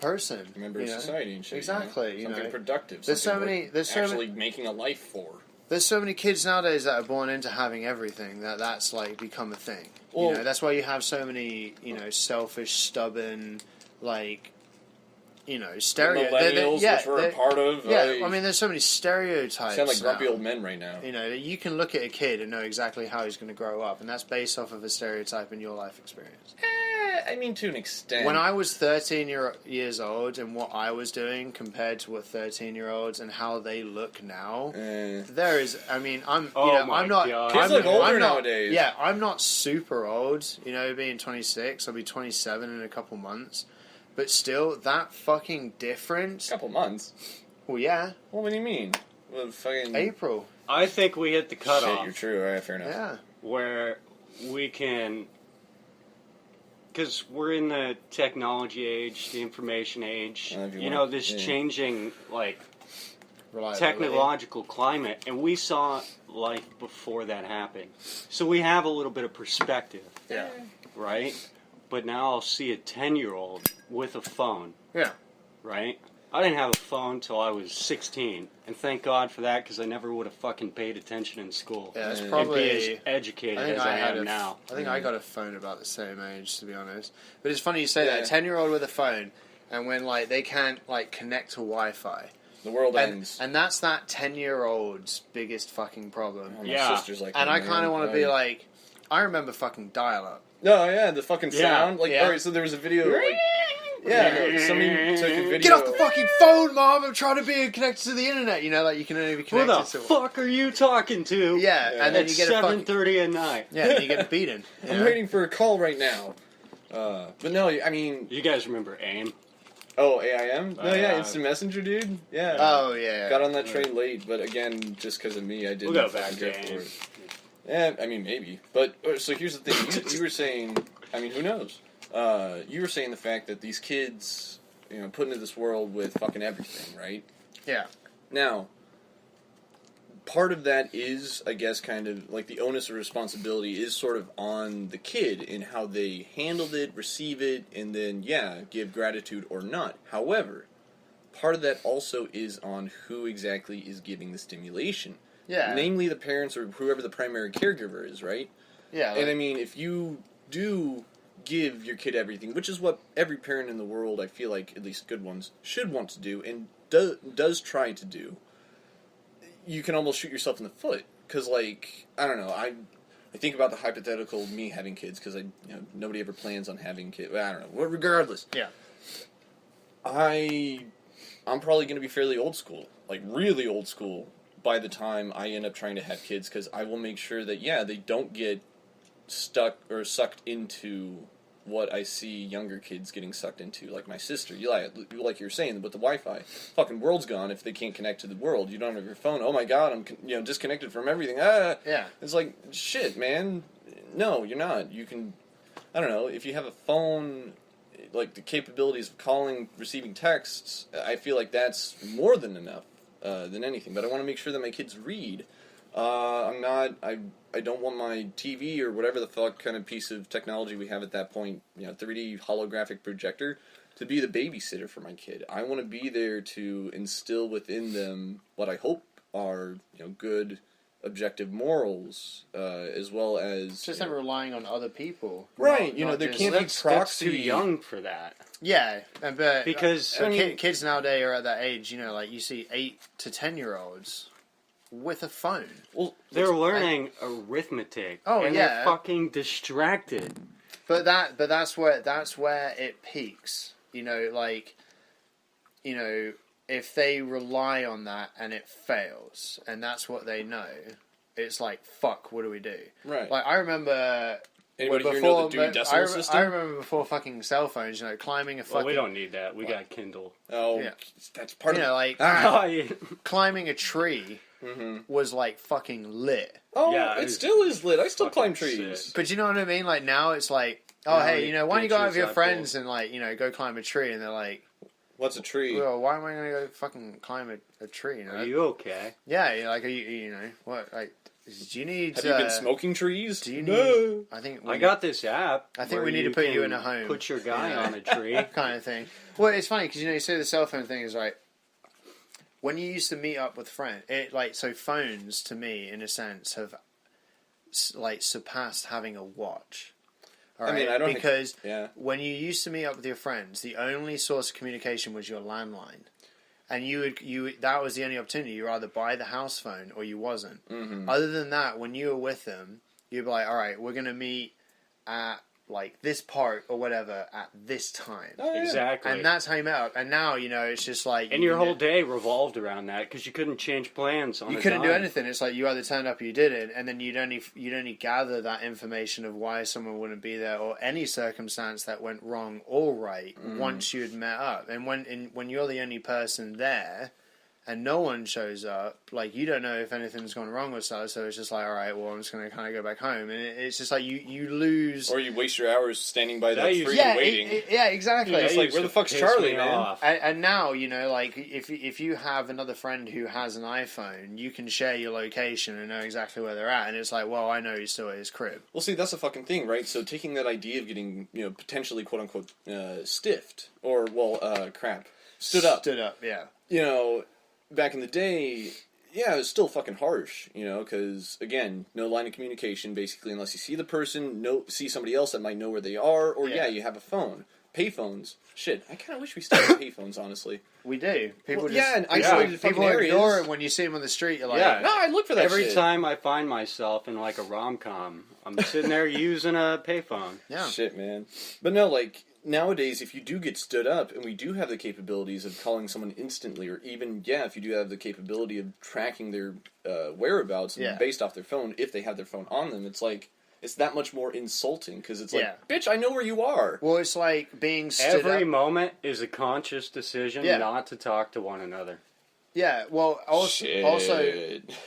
person. Member of society and shit. Exactly. Something productive. There's so many. Making a life for. There's so many kids nowadays that are born into having everything that's like become a thing. Well, that's why you have so many selfish, stubborn, like millennials, which we're a part of. Yeah, I mean, there's so many stereotypes. Sound like grumpy now. old men right now. You can look at a kid and know exactly how he's going to grow up, and that's based off of a stereotype in your life experience. I mean, to an extent. When I was 13 years old and what I was doing compared to what 13-year-olds and how they look now, there is. I mean, I'm not. God. Kids look older nowadays. Yeah, I'm not super old. Being 26, I'll be 27 in a couple months. But still, that fucking difference. Couple months. Well, yeah. Well, what do you mean? Well, fucking April. I think we hit the cutoff. Shit, you're true. All right, fair enough. Yeah. Where we can, because we're in the technology age, the information age. This changing technological climate, and we saw life before that happened. So we have a little bit of perspective. Yeah. Right? But now I'll see a 10-year-old with a phone. Yeah. Right? I didn't have a phone till I was 16, and thank God for that, because I never would have fucking paid attention in school. Yeah, that's probably and be as educated as I am now. I think I got a phone about the same age, to be honest. But it's funny you say that. A 10-year-old with a phone, and when they can't connect to Wi-Fi. The world ends. And that's that 10-year-old's biggest fucking problem. Oh, my sister's like, and I kind of want to be like, I remember fucking dial-up. No, yeah, the fucking sound. Alright, so there was a video, somebody took a video. Get off the fucking phone, Mom! I'm trying to be connected to the internet. You can only be connected to... Who the fuck are you talking to? Yeah, and then you get 7:30 at night. Yeah, and you get beaten. I'm waiting for a call right now. But no, I mean... You guys remember AIM? Oh, AIM? No, yeah, Instant Messenger, dude. Yeah. Oh, yeah. Got on that train late, but again, just because of me, I didn't... We'll go back to AIM. Yeah, I mean, maybe. But, so here's the thing. You were saying, I mean, who knows? You were saying the fact that these kids, put into this world with fucking everything, right? Yeah. Now, part of that is, I guess, kind of, the onus of responsibility is sort of on the kid in how they handled it, receive it, and then, give gratitude or not. However, part of that also is on who exactly is giving the stimulation. Yeah. Namely the parents or whoever the primary caregiver is, right? Yeah. And I mean, if you do give your kid everything, which is what every parent in the world, I feel like, at least good ones, should want to do, and does try to do, you can almost shoot yourself in the foot. Because, I don't know, I think about the hypothetical of me having kids, because nobody ever plans on having kids. I don't know. Well, regardless. Yeah. I'm probably going to be fairly old school. Really old school. By the time I end up trying to have kids, because I will make sure that, they don't get stuck or sucked into what I see younger kids getting sucked into, like my sister. Like you were saying, with the Wi-Fi. Fucking world's gone if they can't connect to the world. You don't have your phone. Oh my god, I'm disconnected from everything. Yeah. It's like, shit, man. No, you're not. You can, I don't know, if you have a phone, the capabilities of calling, receiving texts, I feel like that's more than enough. Than anything, but I want to make sure that my kids read. I don't want my TV or whatever the fuck kind of piece of technology we have at that point, 3D holographic projector, to be the babysitter for my kid. I want to be there to instill within them what I hope are, good, objective morals, as well as... Just not relying on other people. Right, there can't be proxy... That's too young for that. Yeah, but because kids nowadays are at that age, you see 8 to 10-year-olds with a phone. Well, they're learning arithmetic. Oh, and they're fucking distracted. But that's where it peaks. If they rely on that and it fails, and that's what they know, it's like, fuck, what do we do? Right. I remember... Anybody here know the Dewey Decimal System? I remember before fucking cell phones, climbing a fucking... Well, we don't need that. We got Kindle. Oh, yeah. That's part of it. Climbing a tree was, fucking lit. Oh, yeah, it still is lit. I still climb trees. Sick. But you know what I mean? Now it's like, hey, why don't you go out with your friends and, go climb a tree? And they're like... What's a tree? Well, why am I going to go fucking climb a tree? Are you okay? Yeah, are you, what, Do you need? Have you been smoking trees? Do you need? I think I got this app. I think we need to put you in a home. Put your guy on a tree, kind of thing. Well, it's funny because you say the cell phone thing is right. When you used to meet up with friends, so phones to me, in a sense, have surpassed having a watch. All right? I mean, I don't because when you used to meet up with your friends, the only source of communication was your landline. And that was the only opportunity. You were either by the house phone or you wasn't. Mm-hmm. Other than that, when you were with them, you'd be like, all right, we're going to meet at this part or whatever at this time. Oh, yeah. Exactly. And that's how you met up. And now, it's just like... And your whole day revolved around that because you couldn't change plans on You couldn't do anything. It's like you either turned up or you didn't. And then you'd only gather that information of why someone wouldn't be there or any circumstance that went wrong or right once you had met up. And when you're the only person there... and no one shows up, you don't know if anything's gone wrong with so it's just like, all right, well, I'm just going to kind of go back home. And it's just like you lose... Or you waste your hours standing by that tree waiting. Yeah, exactly. It's like, where the fuck's Charlie, man? And now, if you have another friend who has an iPhone, you can share your location and know exactly where they're at. And it's like, well, I know he's still at his crib. Well, see, that's a fucking thing, right? So taking that idea of getting, potentially, quote-unquote, stiffed, or, stood up. Stood up, yeah. Back in the day, it was still fucking harsh, because, again, no line of communication, basically, unless you see the person, see somebody else that might know where they are, or, you have a phone. Payphones. Shit, I kind of wish we still had payphones, honestly. We do. People and isolated fucking people areas. Ignore it when you see them on the street. You're like, no, I look for that Every shit. time I find myself in, a rom-com, I'm sitting there using a payphone. Yeah. Shit, man. But no, nowadays, if you do get stood up, and we do have the capabilities of calling someone instantly, or even, if you do have the capability of tracking their whereabouts based off their phone, if they have their phone on them, it's that much more insulting, because it's bitch, I know where you are. Well, it's like being stood Every up. moment is a conscious decision not to talk to one another. Yeah, well, also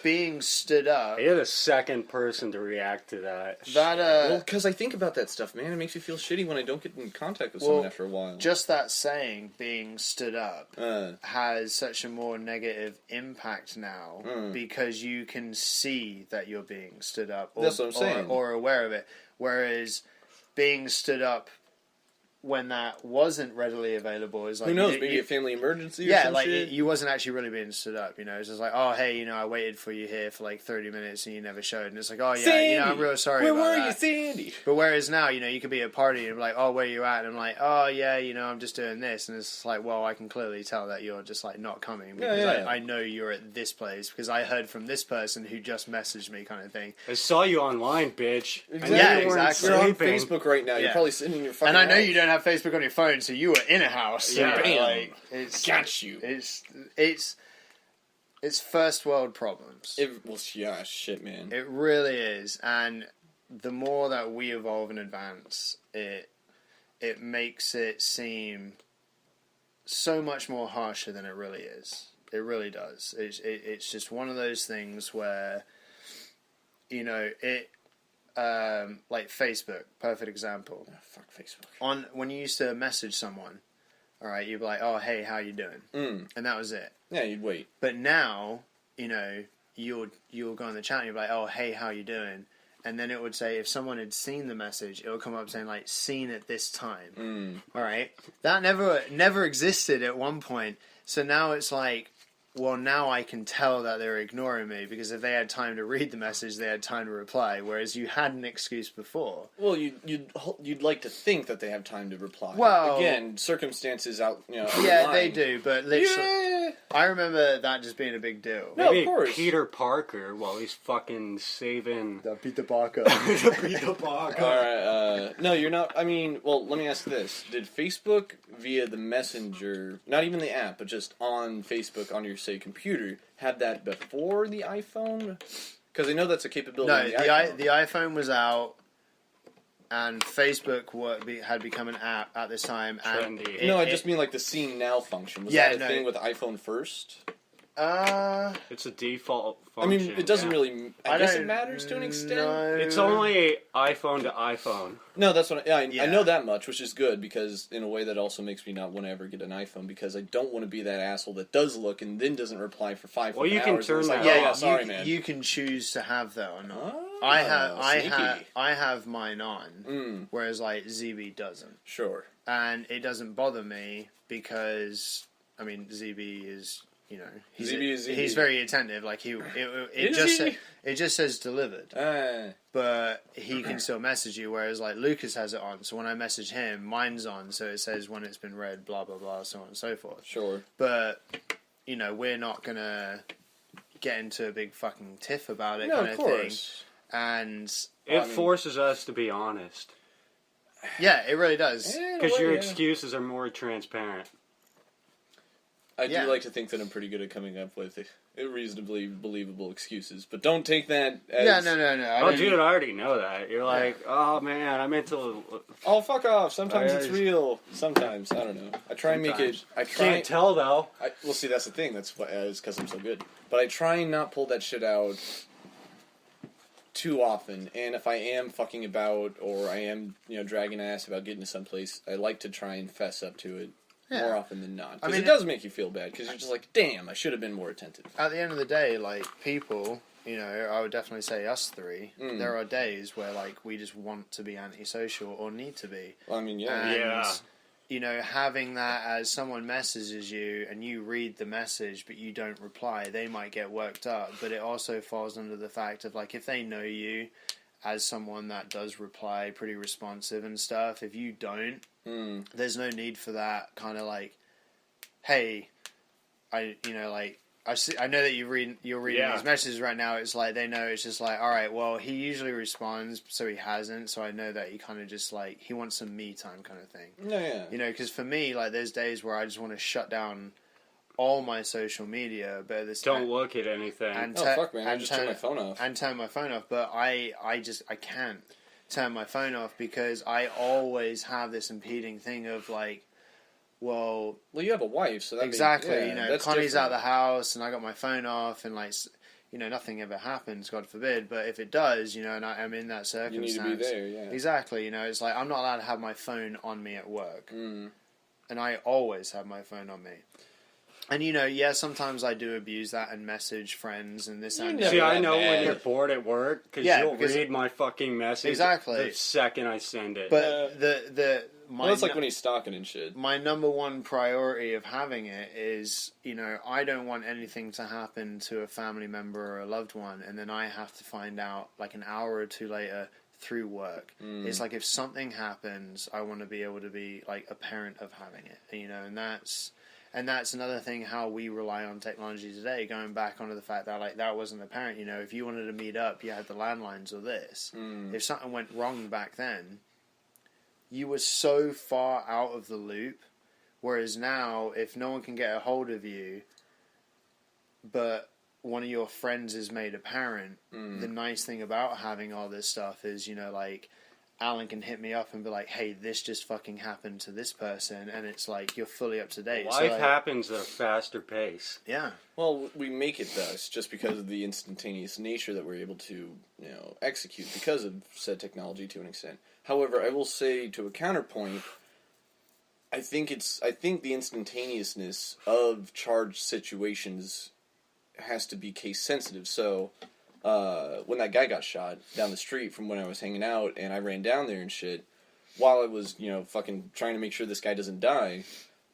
being stood up. You're the second person to react to that. Well, because I think about that stuff, man. It makes me feel shitty when I don't get in contact with someone after a while. Just that saying, being stood up, has such a more negative impact now because you can see that you're being stood up. That's what I'm saying. Or aware of it. Whereas being stood up when that wasn't readily available is like... Who knows, maybe a family emergency or some shit? You wasn't actually really being stood up, It's just like, oh, hey, I waited for you here for 30 minutes and you never showed. And it's like, oh, yeah, Sandy, I'm real sorry about that. Where were you, Sandy? But whereas now, you could be at a party and be like, oh, where you at? And I'm like, oh, yeah, I'm just doing this. And it's like, well, I can clearly tell that you're just, not coming. Because I know you're at this place because I heard from this person who just messaged me kind of thing. I saw you online, bitch. Exactly. Yeah, exactly. You're on Facebook right now. You're probably sitting in your fucking And I know house. You don't have Facebook on your phone, so you were in a house. Yeah, bam. It's got you. It's first world problems. Shit, man. It really is, and the more that we evolve and advance, it makes it seem so much more harsher than it really is. It really does. It's just one of those things where, like Facebook, perfect example. Oh, fuck Facebook. When you used to message someone, all right, you'd be like, "Oh, hey, how you doing?" And that was it. Yeah, you'd wait. But now, you'll go on the chat and you'll be like, "Oh, hey, how you doing?" And then it would say, if someone had seen the message, it would come up saying seen at this time. All right, that never existed at one point. So now it's like, well, now I can tell that they're ignoring me because if they had time to read the message, they had time to reply. Whereas you had an excuse before. Well, you'd like to think that they have time to reply. Well, again, circumstances out. Yeah, they do, but literally, I remember that just being a big deal. No, Maybe of course. Peter Parker, while he's fucking saving The Peter Parker. Peter Parker. All right. No, you're not. I mean, well, let me ask this: did Facebook via the Messenger, not even the app, but just on Facebook on your computer, had that before the iPhone? Because I know that's a capability. No, the iPhone was out, and Facebook had become an app at this time. Trendy. And I just mean the Seen Now function. Was that a thing with iPhone first? It's a default I function. mean, it doesn't really. I guess it matters to an extent. No. It's only iPhone to iPhone. No, that's what. I Yeah. know that much, which is good because in a way that also makes me not want to ever get an iPhone because I don't want to be that asshole that does look and then doesn't reply for 5 Well, you hours. can turn it's like, that yeah, off. sorry, you, man. You can choose to have that or not. Oh, I sneaky. have mine on, whereas like ZB doesn't, Sure. and it doesn't bother me because I mean ZB is he's ZB is ZB. he's very attentive. Like it just says delivered, but he can still message you. Whereas like Lucas has it on, so when I message him, mine's on, so it says when it's been read, blah blah blah, so on and so forth. Sure. But we're not gonna get into a big fucking tiff about it, No, kind of of thing. course. And It forces us to be honest. yeah, it really does. Because your excuses are more transparent. I do like to think that I'm pretty good at coming up with reasonably believable excuses, but don't take that as... Yeah, no. Dude, I already know that. You're like, oh man, I meant to... Oh, fuck off. Sometimes it's real. Sometimes. I don't know. I try and make it... Can't tell, though. Well, see, that's the thing. That's because I'm so good. But I try and not pull that shit out too often. And if I am fucking about, or I am, dragging ass about getting to someplace, I like to try and fess up to it. Yeah. More often than not. Because I mean, it does make you feel bad, because you're just like, damn, I should have been more attentive. At the end of the day, like, people, I would definitely say us three, there are days where, like, we just want to be antisocial or need to be. Well, I mean, And, having that as someone messages you and you read the message but you don't reply, they might get worked up. But it also falls under the fact of, like, if they know you as someone that does reply pretty responsive and stuff, if you don't, there's no need for that kind of like, hey, I know that you're reading these messages right now. It's like they know it's just like, all right, well, he usually responds, so he hasn't. So I know that he kind of just like he wants some me time kind of thing. Yeah. Because for me, like, there's days where I just want to shut down all my social media, but this don't look at anything. Fuck, man! I just turn my phone off. And turn my phone off, but I can't turn my phone off because I always have this impeding thing of like, well, you have a wife, so that exactly. That's Connie's different. out of the house, and I got my phone off, and like, nothing ever happens, God forbid. But if it does, and I'm in that circumstance, you need to be there. Yeah, exactly. It's like I'm not allowed to have my phone on me at work, and I always have my phone on me. And sometimes I do abuse that and message friends and this and that. See, I know when you're bored at work because you'll read my fucking message exactly the second I send it. But that's like when he's stalking and shit. My number one priority of having it is, I don't want anything to happen to a family member or a loved one, and then I have to find out like an hour or two later through work. It's like if something happens, I want to be able to be like a parent of having it, and that's another thing how we rely on technology today, going back onto the fact that like that wasn't apparent. If you wanted to meet up, you had the landlines or this. If something went wrong back then, you were so far out of the loop, whereas now, if no one can get a hold of you, but one of your friends is made a parent, the nice thing about having all this stuff is, like, Alan can hit me up and be like, hey, this just fucking happened to this person, and it's like, you're fully up to date. Life happens at a faster pace. Yeah. Well, we make it thus just because of the instantaneous nature that we're able to, execute because of said technology to an extent. However, I will say to a counterpoint, I think the instantaneousness of charged situations has to be case sensitive. So, when that guy got shot down the street from when I was hanging out and I ran down there and shit, while I was, fucking trying to make sure this guy doesn't die,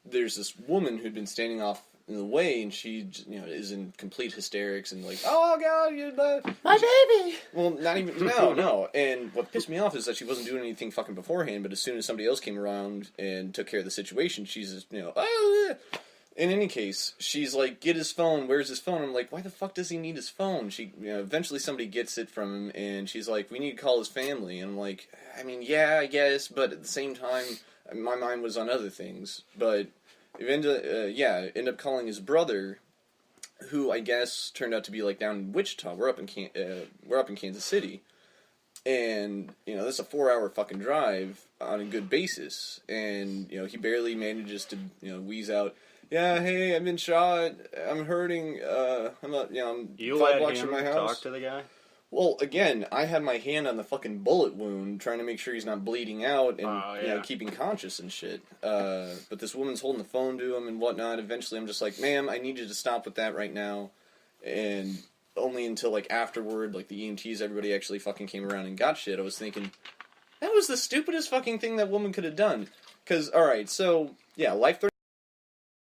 there's this woman who'd been standing off in the way, and she, is in complete hysterics and like, oh god, my baby! Well, not even, no. And what pissed me off is that she wasn't doing anything fucking beforehand, but as soon as somebody else came around and took care of the situation, she's just, In any case, she's like, get his phone, where's his phone? I'm like, why the fuck does he need his phone? She, eventually somebody gets it from him, and she's like, we need to call his family. And I'm like, I mean, yeah, I guess, but at the same time, my mind was on other things. But, end up calling his brother, who I guess turned out to be like down in Wichita. We're up in Kansas City. And, you know, that's a 4-hour fucking drive on a good basis. And, you know, he barely manages to, you know, wheeze out, yeah, hey, I've been shot, I'm hurting, I'm not, you know, I'm 5 blocks from my house. Talk to the guy? Well, again, I had my hand on the fucking bullet wound, trying to make sure he's not bleeding out and, you know, keeping conscious and shit. But this woman's holding the phone to him and whatnot. Eventually, I'm just like, ma'am, I need you to stop with that right now. And only until, like, afterward, like, the EMTs, everybody actually fucking came around and got shit. I was thinking, that was the stupidest fucking thing that woman could have done. Because, alright, so, yeah, life